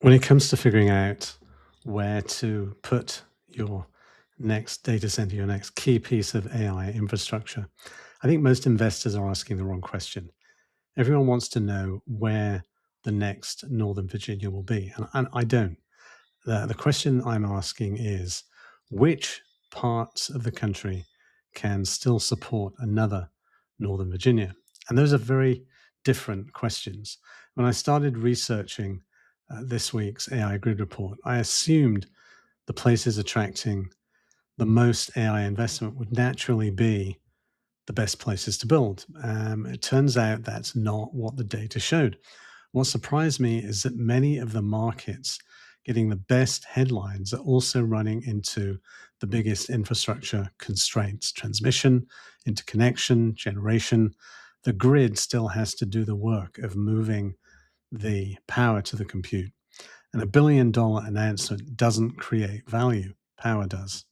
When it comes to figuring out where to put your next data center, your next key piece of AI infrastructure, I think most investors are asking the wrong question. Everyone wants to know where the next Northern Virginia will be, and I don't. The question I'm asking is which parts of the country can still support another Northern Virginia? And those are very different questions. When I started researching this week's AI Grid Report, I assumed the places attracting the most AI investment would naturally be the best places to build. It turns out that's not what the data showed. What surprised me is that many of the markets getting the best headlines are also running into the biggest infrastructure constraints: transmission, interconnection, generation. The grid still has to do the work of moving the power to the compute. And $1 billion announcement doesn't create value, power does.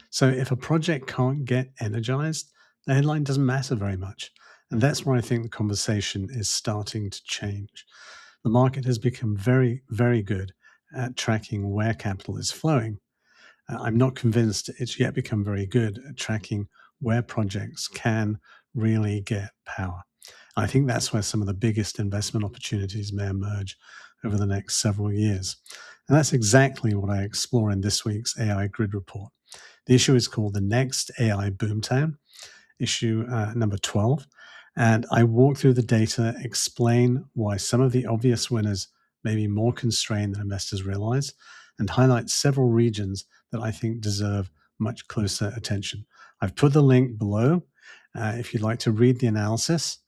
So if a project can't get energized, the headline doesn't matter very much. And that's where I think the conversation is starting to change. The market has become very, very good at tracking where capital is flowing. I'm not convinced it's yet become very good at tracking where projects can really get power. I think that's where some of the biggest investment opportunities may emerge over the next several years. And that's exactly what I explore in this week's AI Grid Report. The issue is called the Next AI Boomtown, issue number 12. And I walk through the data, explain why some of the obvious winners may be more constrained than investors realize, and highlight several regions that I think deserve much closer attention. I've put the link below if you'd like to read the analysis.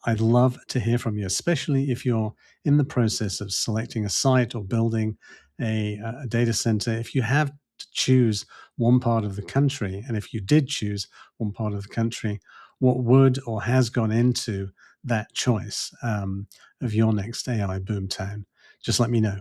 I'd love to hear from you, especially if you're in the process of selecting a site or building a data center. If you have to choose one part of the country, and if you did choose one part of the country, what would or has gone into that choice of your next AI boomtown? Just let me know.